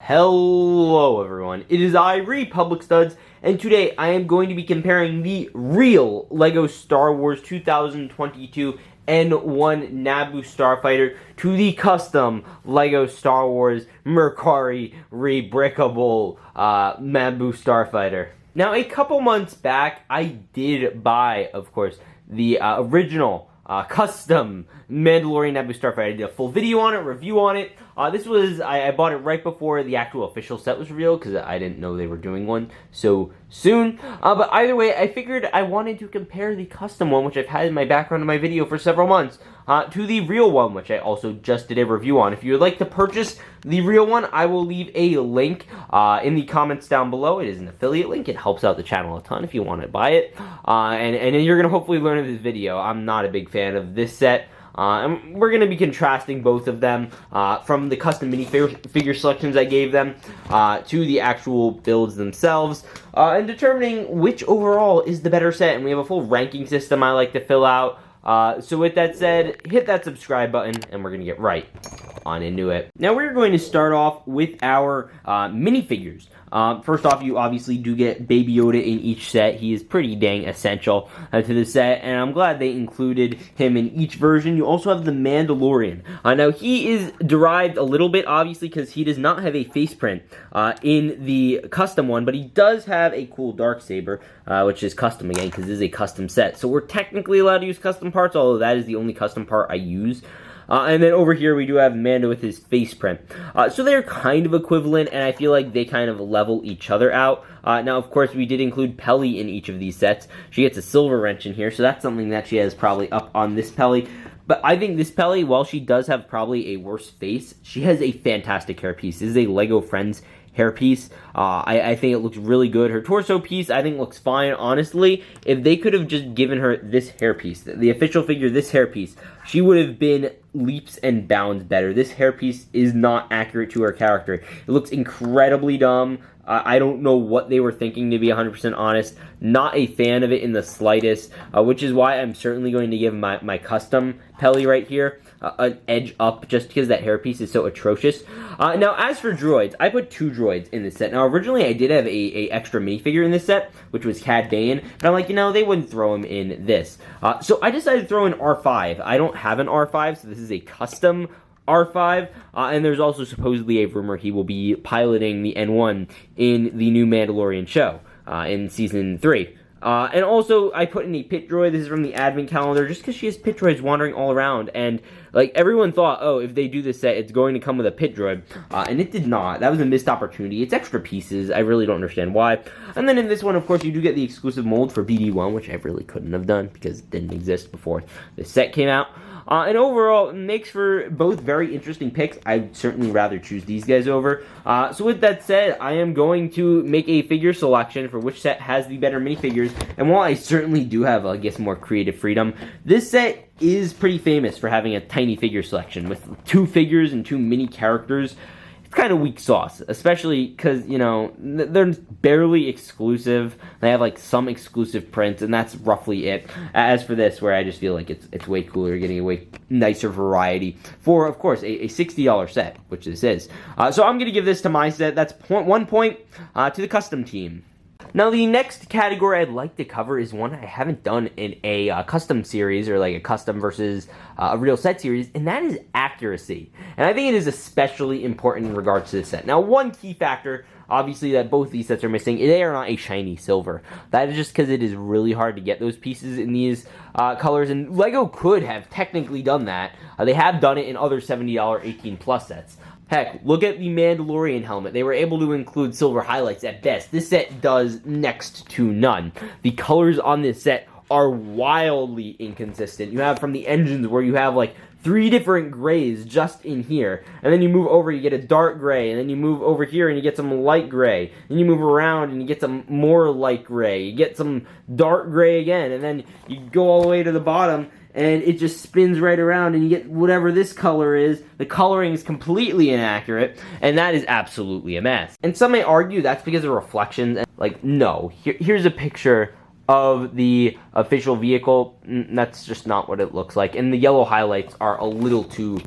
Hello everyone, it is I, Republic Studs, and today I am going to be comparing the real LEGO Star Wars 2022 N-1 Naboo Starfighter to the custom LEGO Star Wars Mercari Rebrickable Naboo Starfighter. Now, a couple months back, I did buy, of course, the original custom Mandalorian Naboo Starfighter. I did a full video on it, review on it. I bought it right before the actual official set was revealed because I didn't know they were doing one so soon. But either way, I figured I wanted to compare the custom one, which I've had in my background of my video for several months, to the real one, which I also just did a review on. If you would like to purchase the real one, I will leave a link in the comments down below. It is an affiliate link. It helps out the channel a ton if you want to buy it. And you're going to hopefully learn in this video. I'm not a big fan of this set. And we're going to be contrasting both of them from the custom minifigure selections I gave them to the actual builds themselves and determining which overall is the better set. And we have a full ranking system I like to fill out. So with that said, hit that subscribe button and we're going to get right on into it. Now we're going to start off with our minifigures. First off, you obviously do get Baby Yoda in each set. He is pretty dang essential to the set, and I'm glad they included him in each version. You also have the Mandalorian. Now, he is derived a little bit, obviously, because he does not have a face print in the custom one, but he does have a cool darksaber, which is custom again, because this is a custom set. So we're technically allowed to use custom parts, although that is the only custom part I use. And then over here, we do have Mando with his face print. So they're kind of equivalent, and I feel like they kind of level each other out. Now, of course, we did include Pelly in each of these sets. She gets a silver wrench in here, so that's something that she has probably up on this Pelly. But I think this Pelly, while she does have probably a worse face, she has a fantastic hairpiece. This is a LEGO Friends hairpiece. I think it looks really good. Her torso piece, I think, looks fine. Honestly, if they could have just given her this hairpiece, the official figure, this hairpiece, she would have been leaps and bounds better. This hairpiece is not accurate to her character. It looks incredibly dumb. I don't know what they were thinking, to be 100% honest. Not a fan of it in the slightest, which is why I'm certainly going to give my custom Pelly right here an edge up, just because that hairpiece is so atrocious. Now, as for droids, I put 2 droids in this set. Now, originally, I did have a extra minifigure in this set, which was Cad Bane, but I'm like, you know, they wouldn't throw him in this. So I decided to throw in R5. I don't have an R5, so this is a custom R5, and there's also supposedly a rumor he will be piloting the N-1 in the new Mandalorian show in Season 3. And also, I put in a pit droid. This is from the advent calendar, just because she has pit droids wandering all around, and like everyone thought, oh, if they do this set, it's going to come with a pit droid, and it did not. That was a missed opportunity. It's extra pieces. I really don't understand why. And then in this one, of course, you do get the exclusive mold for BD1, which I really couldn't have done because it didn't exist before this set came out. And overall, it makes for both very interesting picks. I'd certainly rather choose these guys over. So with that said, I am going to make a figure selection for which set has the better minifigures. And while I certainly do have, I guess, more creative freedom, this set is pretty famous for having a tiny figure selection with 2 figures and 2 mini characters. It's kind of weak sauce, especially because, you know, they're barely exclusive. They have, like, some exclusive prints, and that's roughly it. As for this, where I just feel like it's way cooler, getting a way nicer variety for, of course, a $60 set, which this is. So I'm going to give this to my set. That's 1 point to the custom team. Now, the next category I'd like to cover is one I haven't done in a custom series, or like a custom versus a real set series, and that is accuracy. And I think it is especially important in regards to this set. Now, one key factor, obviously, that both these sets are missing, they are not a shiny silver. That is just because it is really hard to get those pieces in these colors, and LEGO could have technically done that. They have done it in other $70 18+ sets. Heck, look at the Mandalorian helmet. They were able to include silver highlights at best. This set does next to none. The colors on this set are wildly inconsistent. You have from the engines where you have like 3 different grays just in here. And then you move over, you get a dark gray. And then you move over here and you get some light gray. Then you move around and you get some more light gray. You get some dark gray again. And then you go all the way to the bottom and it just spins right around and you get whatever this color is. The coloring is completely inaccurate, and that is absolutely a mess. And some may argue that's because of reflections. Like, no. Here's a picture of the official vehicle. That's just not what it looks like. And the yellow highlights are a little too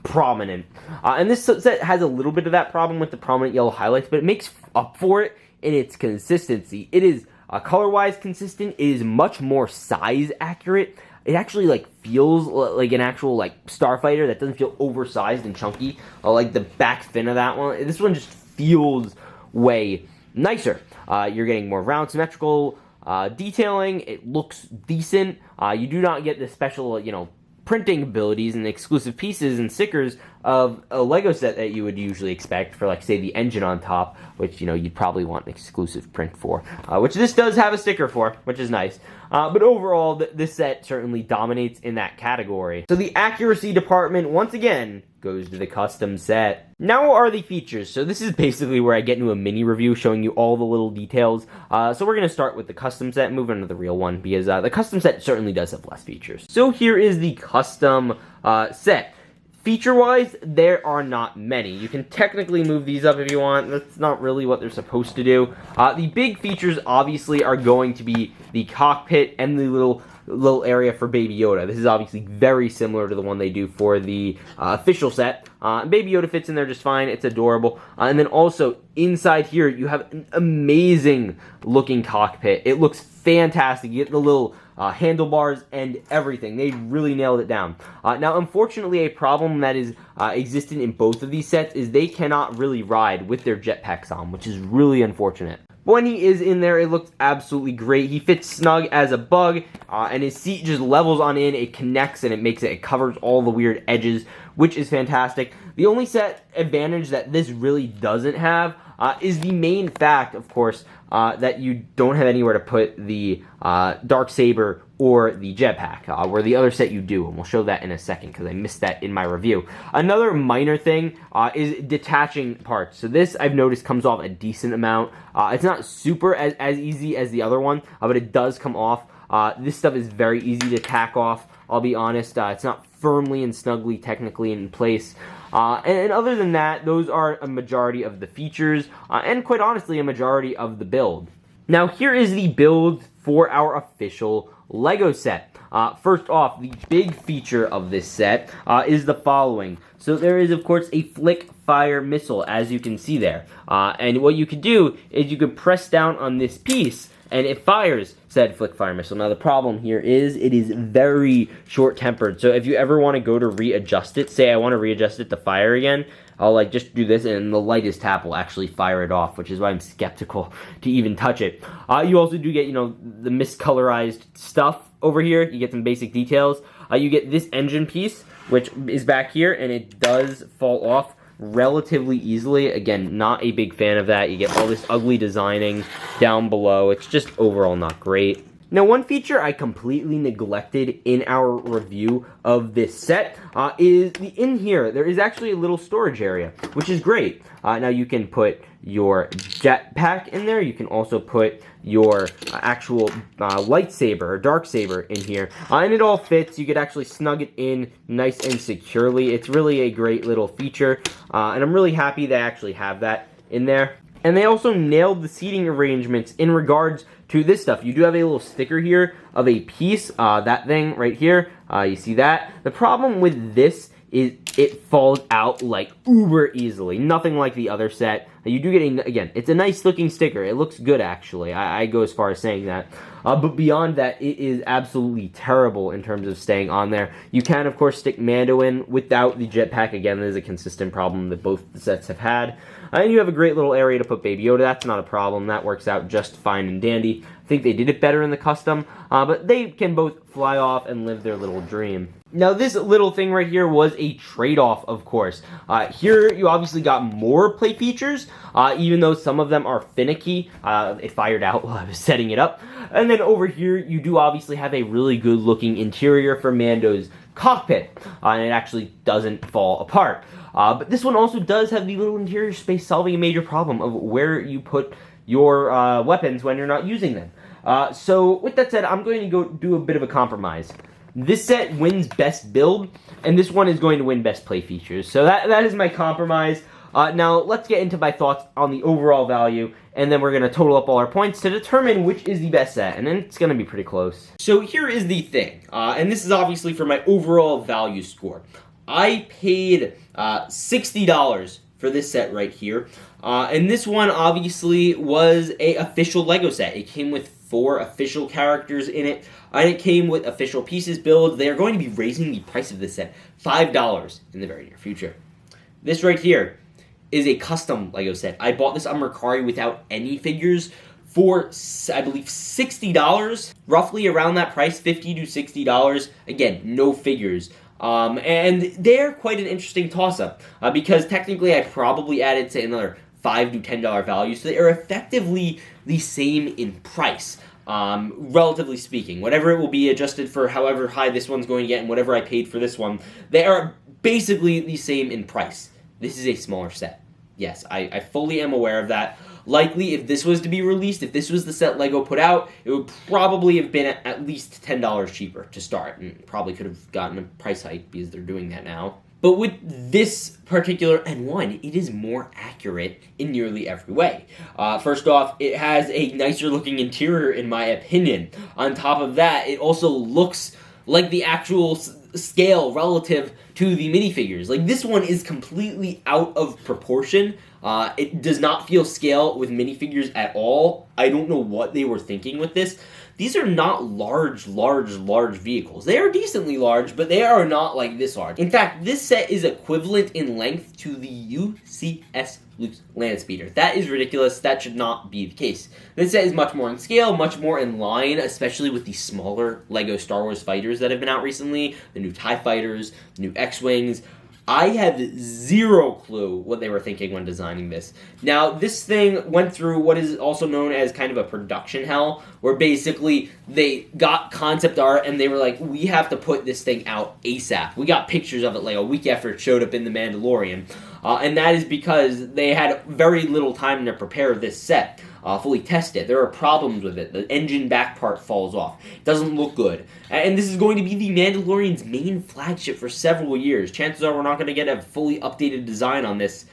prominent. And this set has a little bit of that problem with the prominent yellow highlights, but it makes up for it in its consistency. It is color-wise consistent. It is much more size accurate. It actually like feels like an actual like Starfighter that doesn't feel oversized and chunky. Like the back fin of that one. This one just feels way nicer. You're getting more round symmetrical detailing. It looks decent. You do not get the special, printing abilities and exclusive pieces and stickers of a Lego set that you would usually expect for, like, say, the engine on top, which, you'd probably want an exclusive print for, which this does have a sticker for, which is nice. But overall, this set certainly dominates in that category. So the accuracy department, once again, goes to the custom set. Now are the features. So this is basically where I get into a mini review showing you all the little details. So we're going to start with the custom set and move on to the real one, because the custom set certainly does have less features. So here is the custom set. Feature-wise, there are not many. You can technically move these up if you want. That's not really what they're supposed to do. The big features, obviously, are going to be the cockpit and the little area for Baby Yoda. This is obviously very similar to the one they do for the official set. Baby Yoda fits in there just fine. It's adorable. And then also, inside here, you have an amazing looking cockpit. It looks fantastic. You get the little handlebars and everything. They really nailed it down. Now, unfortunately, a problem that is existent in both of these sets is they cannot really ride with their jetpacks on, which is really unfortunate. But when he is in there, it looks absolutely great. He fits snug as a bug, and his seat just levels on in. It connects, and it covers all the weird edges, which is fantastic. The only set advantage that this really doesn't have is the main fact, of course, that you don't have anywhere to put the Darksaber or the jetpack, where the other set you do, and we'll show that in a second because I missed that in my review. Another minor thing is detaching parts. So this, I've noticed, comes off a decent amount. It's not super as easy as the other one, but it does come off. This stuff is very easy to tack off, I'll be honest. It's not firmly and snugly technically in place. And other than that, those are a majority of the features, and quite honestly, a majority of the build. Now, here is the build for our official Lego set. First off, the big feature of this set is the following. So there is, of course, a flick fire missile, as you can see there. And what you could do is you could press down on this piece, and it fires said flick fire missile. Now, the problem here is it is very short-tempered. So if you ever want to go to readjust it, say I want to readjust it to fire again, I'll just do this, and the lightest tap will actually fire it off, which is why I'm skeptical to even touch it. You also do get, the miscolorized stuff over here. You get some basic details. You get this engine piece, which is back here, and it does fall off relatively easily. Again, not a big fan of that. You get all this ugly designing down below. It's just overall not great. Now, one feature I completely neglected in our review of this set is in here, there is actually a little storage area, which is great. Now, you can put your jetpack in there. You can also put your actual lightsaber or darksaber in here. And it all fits. You could actually snug it in nice and securely. It's really a great little feature. And I'm really happy they actually have that in there. And they also nailed the seating arrangements in regards to this stuff. You do have a little sticker here of a piece, that thing right here. You see that? The problem with this is it falls out like uber easily. Nothing like the other set. You do get, again, it's a nice looking sticker. It looks good, actually. I go as far as saying that. But beyond that, it is absolutely terrible in terms of staying on there. You can, of course, stick Mando in without the jetpack. Again, that is a consistent problem that both the sets have had. And you have a great little area to put Baby Yoda. That's not a problem. That works out just fine and dandy. I think they did it better in the custom, but they can both fly off and live their little dream. Now, this little thing right here was a trade-off, of course. Here, you obviously got more play features, even though some of them are finicky. It fired out while I was setting it up. And then over here, you do obviously have a really good-looking interior for Mando's cockpit, and it actually doesn't fall apart. But this one also does have the little interior space, solving a major problem of where you put your weapons when you're not using them. So with that said, I'm going to go do a bit of a compromise. This set wins best build, and this one is going to win best play features. So that is my compromise. Now, let's get into my thoughts on the overall value, and then we're going to total up all our points to determine which is the best set, and then it's going to be pretty close. So here is the thing, and this is obviously for my overall value score. I paid $60 for this set right here. And this one obviously was a official Lego set. It came with 4 official characters in it, and it came with official pieces build. They are going to be raising the price of this set $5 in the very near future. This right here is a custom Lego set. I bought this on Mercari without any figures for, I believe, $60, roughly around that price, $50 to $60. Again, no figures. And they're quite an interesting toss-up, because technically I probably added, say, another $5 to $10 value, so they are effectively the same in price, relatively speaking. Whatever it will be adjusted for however high this one's going to get and whatever I paid for this one, they are basically the same in price. This is a smaller set. Yes, I fully am aware of that. Likely, if this was to be released, if this was the set Lego put out, it would probably have been at least $10 cheaper to start, and probably could have gotten a price hike because they're doing that now. But with this particular N-1, it is more accurate in nearly every way. First off, it has a nicer looking interior in my opinion. On top of that, it also looks like the actual scale relative to the minifigures. Like, this one is completely out of proportion. It does not feel scale with minifigures at all. I don't know what they were thinking with this. These are not large vehicles. They are decently large, but they are not like this large. In fact, this set is equivalent in length to the UCS Luke's land speeder. That is ridiculous. That should not be the case. This set is much more in scale, much more in line, especially with the smaller Lego Star Wars fighters that have been out recently, the new TIE fighters, the new X-Wings. I have zero clue what they were thinking when designing this. Now, this thing went through what is also known as kind of a production hell, where basically they got concept art and they were like, we have to put this thing out ASAP. We got pictures of it like a week after it showed up in The Mandalorian. And that is because they had very little time to prepare this set. Fully test it. There are problems with it. The engine back part falls off. It doesn't look good. And this is going to be the Mandalorian's main flagship for several years. Chances are we're not going to get a fully updated design on this,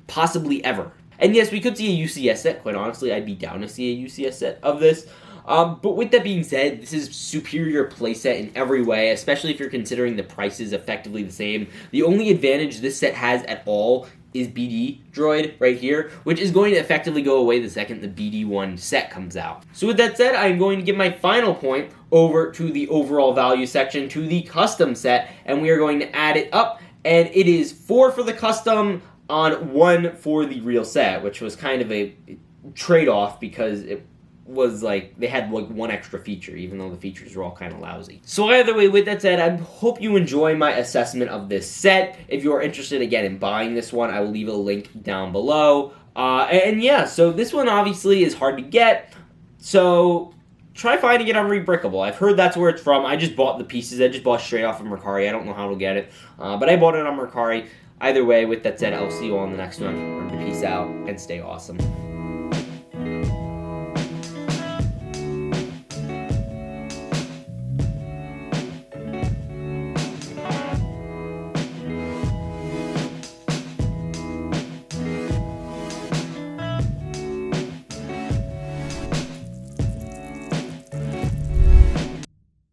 possibly ever. And yes, we could see a UCS set. Quite honestly, I'd be down to see a UCS set of this. But with that being said, this is superior playset in every way, especially if you're considering the prices effectively the same. The only advantage this set has at all is BD droid right here, which is going to effectively go away the second the BD1 set comes out. So with that said, I'm going to give my final point over to the overall value section, to the custom set, and we are going to add it up, and it is 4 for the custom on 1 for the real set, which was kind of a trade-off because it was like they had like 1 extra feature, even though the features were all kind of lousy. So either way, with that said, I hope you enjoy my assessment of this set. If you're interested again in buying this one, I will leave a link down below. And yeah, so this one obviously is hard to get, so try finding it on Rebrickable. I've heard that's where it's from. I just bought the pieces. I just bought straight off of Mercari. I don't know how to get it, but I bought it on Mercari. Either way, with that said, I'll see you all in the next one. Remember to peace out and stay awesome.